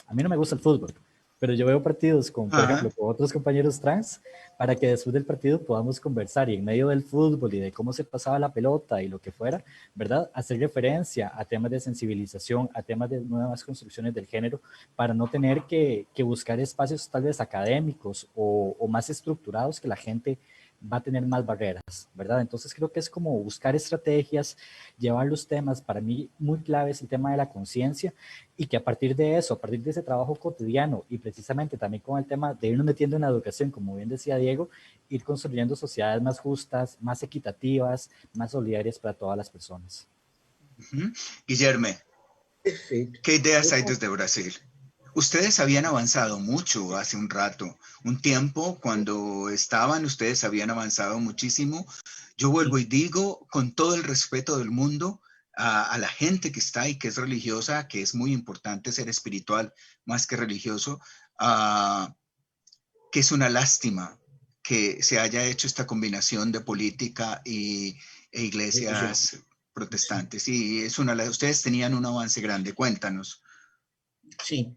A mí no me gusta el fútbol, pero yo veo partidos con, por Ah, ejemplo, con otros compañeros trans para que después del partido podamos conversar y en medio del fútbol y de cómo se pasaba la pelota y lo que fuera, ¿verdad? Hacer referencia a temas de sensibilización, a temas de nuevas construcciones del género, para no tener que buscar espacios tal vez académicos o más estructurados que la gente va a tener más barreras, ¿verdad? Entonces creo que es como buscar estrategias, llevar los temas, para mí muy clave es el tema de la conciencia y que a partir de eso, a partir de ese trabajo cotidiano y precisamente también con el tema de irnos metiendo en la educación, como bien decía Diego, ir construyendo sociedades más justas, más equitativas, más solidarias para todas las personas. ujú. Guillermo, Perfeito. ¿qué ideas Eu, hay desde Brasil? Ustedes habían avanzado mucho hace un rato, un tiempo cuando estaban, ustedes habían avanzado muchísimo. Yo vuelvo y digo, con todo el respeto del mundo, a la gente que está y que es religiosa, que es muy importante ser espiritual más que religioso, que es una lástima que se haya hecho esta combinación de política e religião, iglesias sim. protestantes. Y es ustedes tenían un avance grande, cuéntanos. Sim.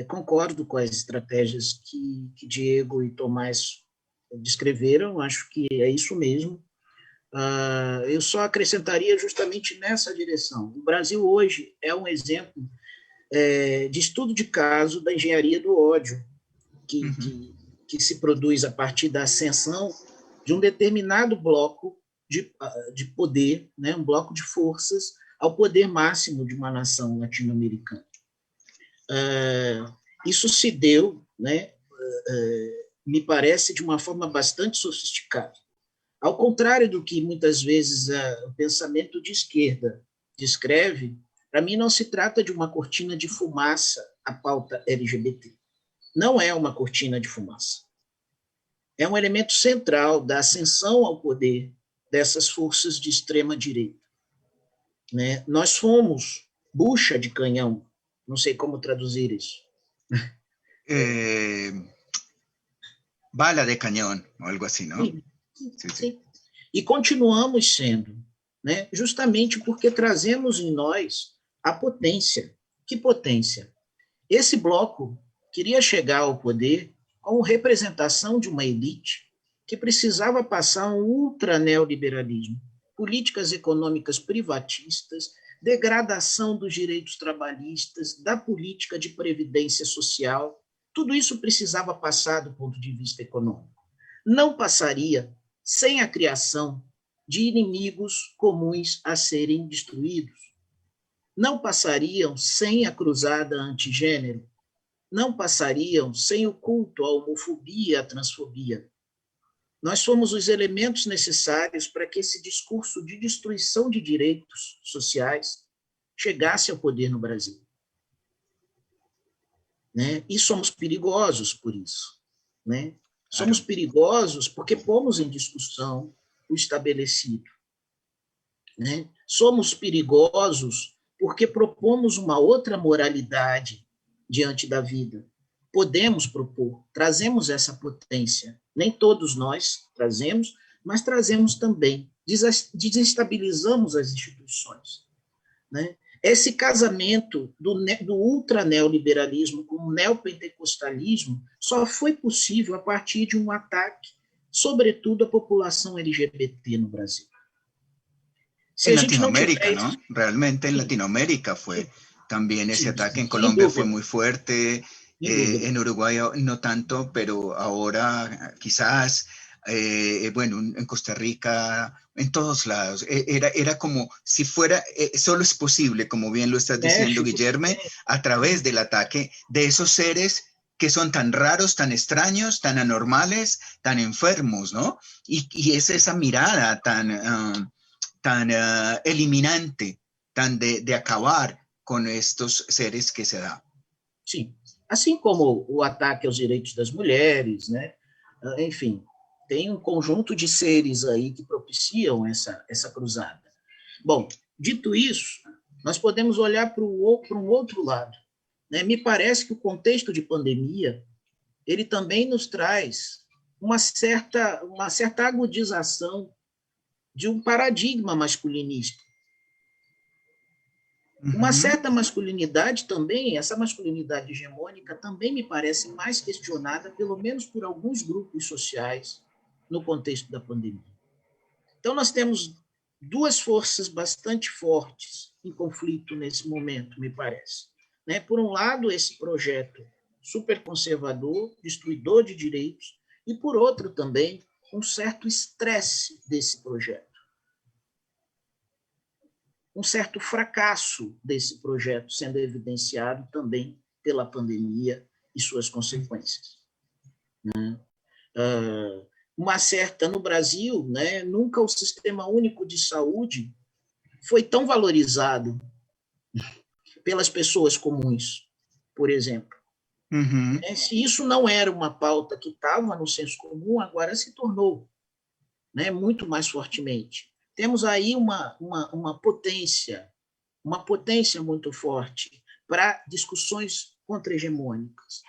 Concordo com as estratégias que Diego e Tomás descreveram, acho que é isso mesmo. Eu só acrescentaria justamente nessa direção. O Brasil hoje é um exemplo de estudo de caso da engenharia do ódio, Ujú. que se produz a partir da ascensão de um determinado bloco de poder, né, um bloco de forças, ao poder máximo de uma nação latino-americana. Isso se deu, né, me parece, de uma forma bastante sofisticada. Ao contrário do que muitas vezes o pensamento de esquerda descreve, para mim não se trata de uma cortina de fumaça a pauta LGBT. Não é uma cortina de fumaça. É um elemento central da ascensão ao poder dessas forças de extrema direita. Né? Nós fomos bucha de canhão, não sei como traduzir isso. Eh, Bala de cañón o algo así, ¿no? Sim, Sí, sí. sim. E continuamos sendo, né? Justamente porque trazemos em nós a potência. Que potência? Esse bloco queria chegar ao poder como representação de uma elite que precisava passar um ultra neoliberalismo, políticas econômicas privatistas, degradação dos direitos trabalhistas, da política de previdência social. Tudo isso precisava passar do ponto de vista econômico. Não passaria sem a criação de inimigos comuns a serem destruídos. Não passariam sem a cruzada antigênero. Não passariam sem o culto à homofobia e à transfobia. Nós somos os elementos necessários para que esse discurso de destruição de direitos sociais chegasse ao poder no Brasil. Né? E somos perigosos por isso. Né? Somos perigosos porque pomos em discussão o estabelecido. Né? Somos perigosos porque propomos uma outra moralidade diante da vida. Podemos propor, trazemos essa potência. Nem todos nós trazemos, mas trazemos também. Desestabilizamos as instituições. Né? Esse casamento do ultra-neoliberalismo com o neopentecostalismo só foi possível a partir de um ataque, sobretudo à população LGBT no Brasil. En Latinoamérica, ¿no? Realmente en Latinoamérica fue también ese ataque. En Colombia fue muy fuerte, en Uruguay no tanto, pero ahora quizás, bueno, en Costa Rica, en todos lados. Era como si fuera, solo es posible, como bien lo estás diciendo, Guillermo, a través del ataque de esos seres que son tan raros, tan extraños, tan anormales, tan enfermos, ¿no? Y es esa mirada tan eliminante, tan de acabar com estes seres que se dá. Sim, assim como o ataque aos direitos das mulheres, né? Enfim, tem um conjunto de seres aí que propiciam essa cruzada. Bom, dito isso, nós podemos olhar para um outro lado. Né? Me parece que o contexto de pandemia, ele também nos traz uma certa agudização de um paradigma masculinista. Uma certa masculinidade também, essa masculinidade hegemônica também me parece mais questionada, pelo menos por alguns grupos sociais, no contexto da pandemia. Então, nós temos duas forças bastante fortes em conflito nesse momento, me parece. Né? Por um lado, esse projeto superconservador, destruidor de direitos, e, por outro, também, um certo estresse desse projeto. Um certo fracasso desse projeto sendo evidenciado também pela pandemia e suas consequências. Né? Uma certa, no Brasil, né, nunca o Sistema Único de Saúde foi tão valorizado pelas pessoas comuns, por exemplo. Se isso não era uma pauta que estava no senso comum, agora se tornou, né, muito mais fortemente. Temos aí uma potência muito forte para discussões contra-hegemônicas,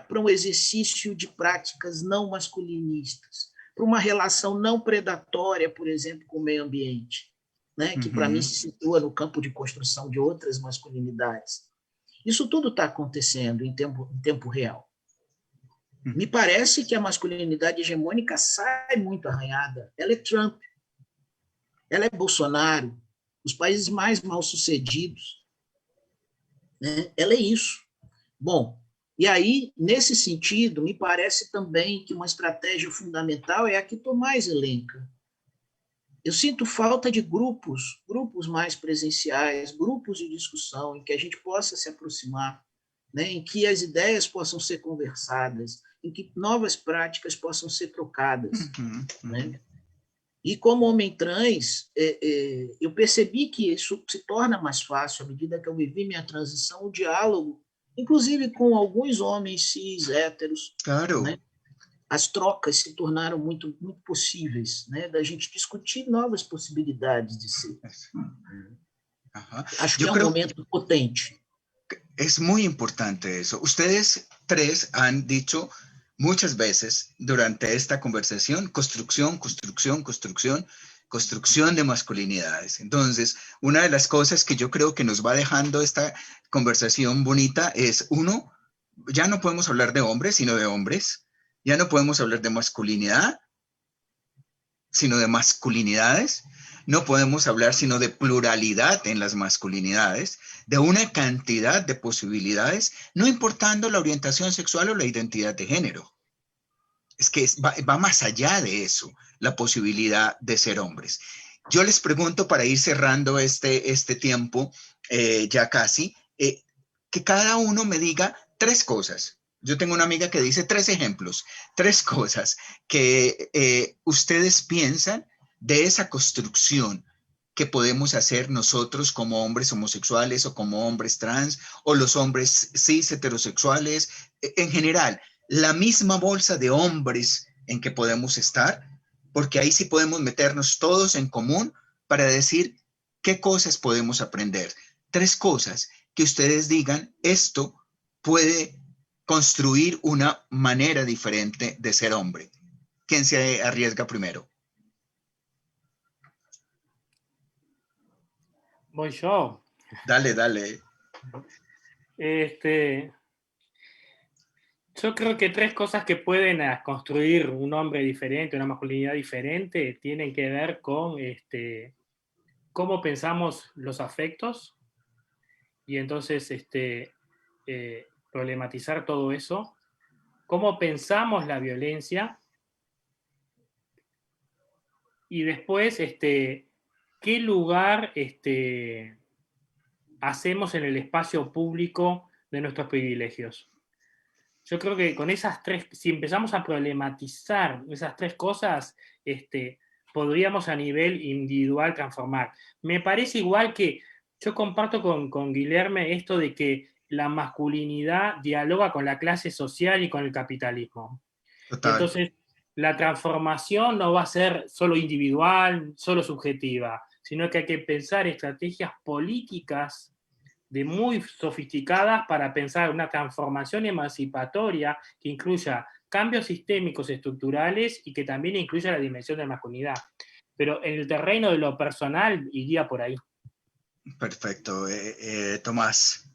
para um exercício de práticas não masculinistas, para uma relação não predatória, por exemplo, com o meio ambiente, né, que para mim se situa no campo de construção de outras masculinidades. Isso tudo está acontecendo em tempo real. Me parece que a masculinidade hegemônica sai muito arranhada. Ela é Trump, ela é Bolsonaro, os países mais mal-sucedidos. Né? Ela é isso. Bom, e aí, nesse sentido, me parece também que uma estratégia fundamental é a que Tomás elenca. Eu sinto falta de grupos mais presenciais, grupos de discussão, em que a gente possa se aproximar, né? Em que as ideias possam ser conversadas, em que novas práticas possam ser trocadas. Né? E como homem trans, eu percebi que isso se torna mais fácil à medida que eu vivi minha transição, o diálogo, inclusive com alguns homens cis, héteros. Claro. Né? As trocas se tornaram muito, muito possíveis, né? Da gente discutir novas possibilidades de ser. Acho que é um momento potente. Es muy importante eso. Ustedes tres han dicho muchas veces durante esta conversación construcción de masculinidades. Entonces, una de las cosas que yo creo que nos va dejando esta conversación bonita es, uno, ya no podemos hablar de hombres, sino de hombres. Ya no podemos hablar de masculinidad, sino de masculinidades. no podemos hablar sino de pluralidad en las masculinidades, de una cantidad de posibilidades, no importando la orientación sexual o la identidad de género. Es que va más allá de eso, la posibilidad de ser hombres. Yo les pregunto, para ir cerrando este tiempo, ya casi, que cada uno me diga 3 cosas. Yo tengo una amiga que dice 3 ejemplos, 3 cosas que ustedes piensan de esa construcción que podemos hacer nosotros como hombres homosexuales o como hombres trans o los hombres cis heterosexuales, en general, la misma bolsa de hombres en que podemos estar, porque ahí sí podemos meternos todos en común para decir qué cosas podemos aprender. 3 cosas que ustedes digan, esto puede construir una manera diferente de ser hombre. ¿Quién se arriesga primero? Voy yo. Dale, dale. Yo creo que 3 cosas que pueden construir un hombre diferente, una masculinidad diferente, tienen que ver con cómo pensamos los afectos y entonces problematizar todo eso, cómo pensamos la violencia y después qué lugar hacemos en el espacio público de nuestros privilegios. Yo creo que con esas 3, si empezamos a problematizar esas 3 cosas, podríamos a nivel individual transformar. Me parece igual que yo comparto con Guilherme esto de que la masculinidad dialoga con la clase social y con el capitalismo. Total. Entonces, la transformación no va a ser solo individual, solo subjetiva, sino que hay que pensar estrategias políticas muy sofisticadas para pensar una transformación emancipatoria que incluya cambios sistémicos estructurales y que también incluya la dimensión de masculinidad. Pero en el terreno de lo personal iría por ahí. Perfecto. Tomás.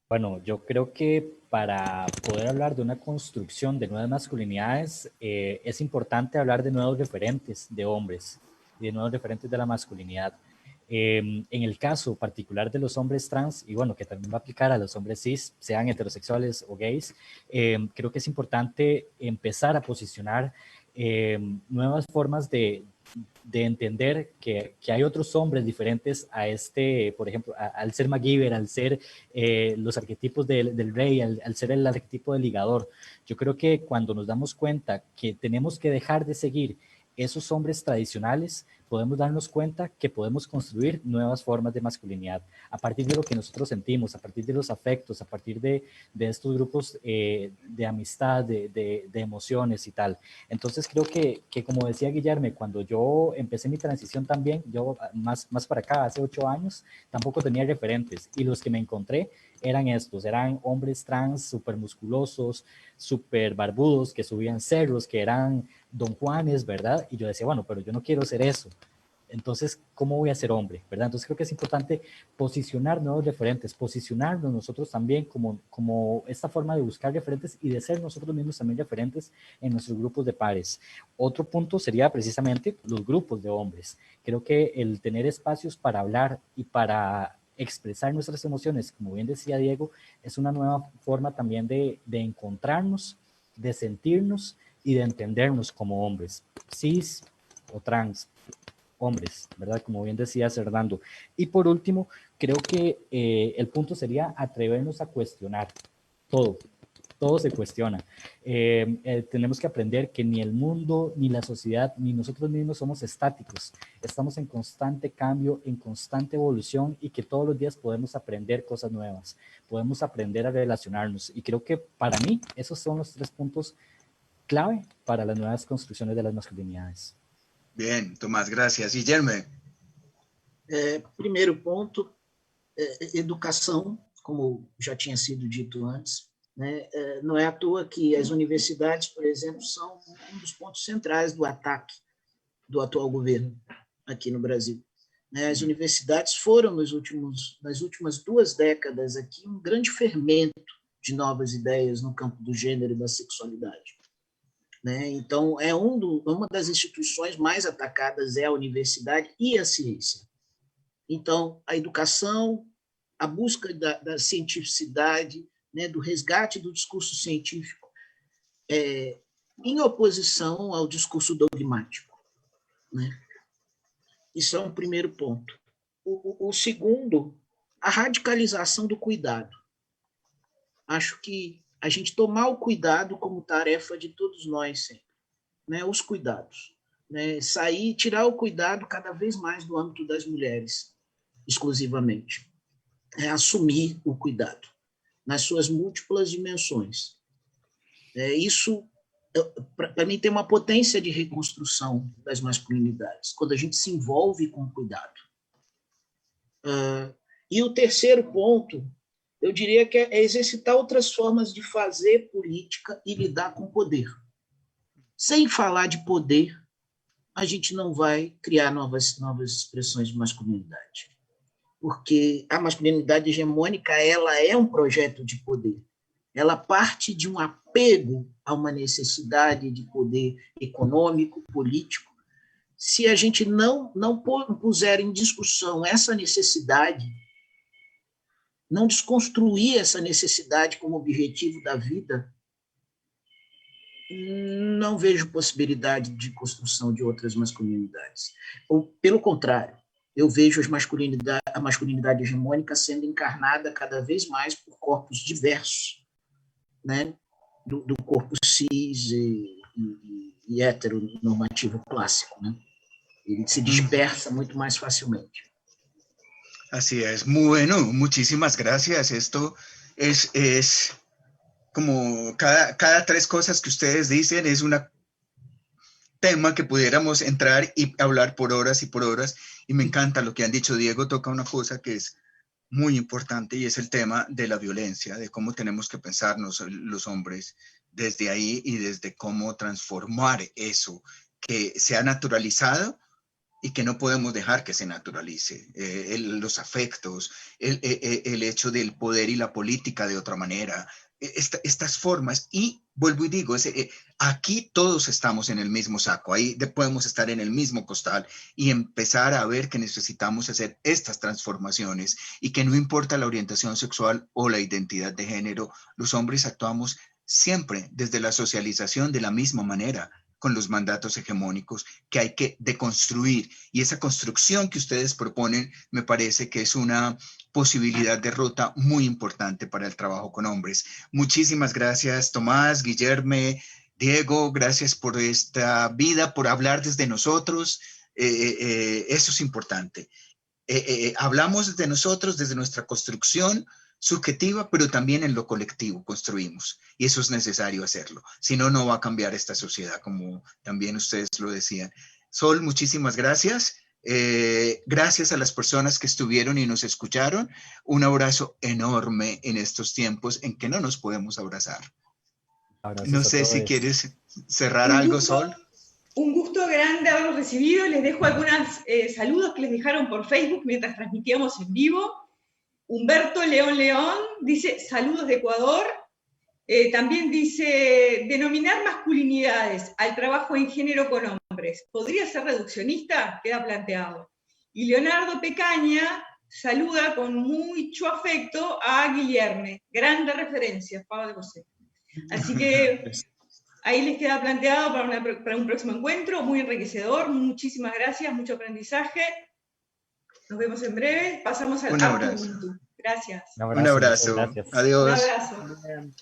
Bueno, yo creo que para poder hablar de una construcción de nuevas masculinidades, es importante hablar de nuevos referentes de hombres y de nuevos referentes de la masculinidad. En el caso particular de los hombres trans, y bueno, que también va a aplicar a los hombres cis, sean heterosexuales o gays, creo que es importante empezar a posicionar nuevas formas de entender que hay otros hombres diferentes a por ejemplo, al ser MacGyver, al ser los arquetipos del rey, al ser el arquetipo del ligador. Yo creo que cuando nos damos cuenta que tenemos que dejar de seguir esos hombres tradicionales, podemos darnos cuenta que podemos construir nuevas formas de masculinidad a partir de lo que nosotros sentimos, a partir de los afectos, a partir de estos grupos de amistad, de emociones y tal. Entonces creo que como decía Guillermo, cuando yo empecé mi transición también, yo más para acá, hace 8 años, tampoco tenía referentes y los que me encontré eran hombres trans súper musculosos, súper barbudos, que subían cerros, que eran Don Juanes, ¿verdad? Y yo decía, bueno, pero yo no quiero ser eso. Entonces, ¿cómo voy a ser hombre? ¿Verdad? Entonces creo que es importante posicionar nuevos referentes, posicionarnos nosotros también como esta forma de buscar referentes y de ser nosotros mismos también referentes en nuestros grupos de pares. Otro punto sería precisamente los grupos de hombres. Creo que el tener espacios para hablar y para expresar nuestras emociones, como bien decía Diego, es una nueva forma también de encontrarnos, de sentirnos y de entendernos como hombres, cis o trans, hombres, ¿verdad? Como bien decía Hernando. Y por último, creo que el punto sería atrevernos a cuestionar todo. Todo se cuestiona. Tenemos que aprender que ni el mundo, ni la sociedad, ni nosotros mismos somos estáticos. Estamos en constante cambio, en constante evolución y que todos los días podemos aprender cosas nuevas. Podemos aprender a relacionarnos. Y creo que para mí esos son los 3 puntos clave para las nuevas construcciones de las masculinidades. Bien, Tomás, gracias. Guilherme. Primeiro ponto, educação, como já tinha sido dito antes. Né? Não é à toa que as universidades, por exemplo, são um dos pontos centrais do ataque do atual governo aqui no Brasil. Né? As universidades foram, nas últimas 2 décadas aqui, um grande fermento de novas ideias no campo do gênero e da sexualidade. né? Então, uma das instituições mais atacadas é a universidade e a ciência. Então, a educação, a busca da cientificidade, né, do resgate do discurso científico, em oposição ao discurso dogmático, né? Isso é um primeiro ponto. O segundo, a radicalização do cuidado. Acho que a gente tomar o cuidado como tarefa de todos nós sempre, né? Os cuidados, né? Tirar o cuidado cada vez mais do âmbito das mulheres, exclusivamente. Assumir o cuidado nas suas múltiplas dimensões. Isso, para mim, tem uma potência de reconstrução das masculinidades, quando a gente se envolve com o cuidado. E o terceiro ponto, eu diria que é exercitar outras formas de fazer política e lidar com o poder. Sem falar de poder, a gente não vai criar novas expressões de masculinidade. Porque a masculinidade hegemônica, ela é um projeto de poder. Ela parte de um apego a uma necessidade de poder econômico, político. Se a gente não puser em discussão essa necessidade, não desconstruir essa necessidade como objetivo da vida, não vejo possibilidade de construção de outras masculinidades. Ou, pelo contrário, eu vejo a masculinidade hegemônica sendo encarnada cada vez mais por corpos diversos, né? do corpo cis e heteronormativo clássico, né? Ele se dispersa muito mais facilmente. Así es. Bueno, muchísimas gracias. Esto es como cada tres cosas que ustedes dicen es un tema que pudiéramos entrar y hablar por horas y por horas. Y me encanta lo que han dicho. Diego toca una cosa que es muy importante y es el tema de la violencia, de cómo tenemos que pensarnos los hombres desde ahí y desde cómo transformar eso que se ha naturalizado y que no podemos dejar que se naturalice. Los afectos, el hecho del poder y la política de otra manera, estas formas. Y vuelvo y digo, aquí todos estamos en el mismo saco, ahí podemos estar en el mismo costal y empezar a ver que necesitamos hacer estas transformaciones y que no importa la orientación sexual o la identidad de género, los hombres actuamos siempre desde la socialización de la misma manera, con los mandatos hegemónicos que hay que deconstruir. Y esa construcción que ustedes proponen me parece que es una posibilidad de ruta muy importante para el trabajo con hombres. Muchísimas gracias, Tomás, Guillerme, Diego, gracias por esta vida, por hablar desde nosotros. Eso es importante. Hablamos desde nosotros, desde nuestra construcción subjetiva, pero también en lo colectivo construimos, y eso es necesario hacerlo, si no, no va a cambiar esta sociedad, como también ustedes lo decían. Sol, muchísimas gracias. Gracias a las personas que estuvieron y nos escucharon. Un abrazo enorme en estos tiempos en que no nos podemos abrazar. No sé si quieres cerrar algo, Sol. Un gusto grande haberlos recibido. Les dejo algunos saludos que les dejaron por Facebook mientras transmitíamos en vivo. Humberto León dice, saludos de Ecuador. También dice, denominar masculinidades al trabajo en género con hombres. ¿Podría ser reduccionista? Queda planteado. Y Leonardo Pecaña saluda con mucho afecto a Guillerme. Grande referencia, Pablo de José. Así que ahí les queda planteado para un próximo encuentro, muy enriquecedor. Muchísimas gracias, mucho aprendizaje. Nos vemos en breve. Pasamos al abrazo. Gracias. Un abrazo. Gracias. Adiós. Un abrazo.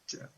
Chao.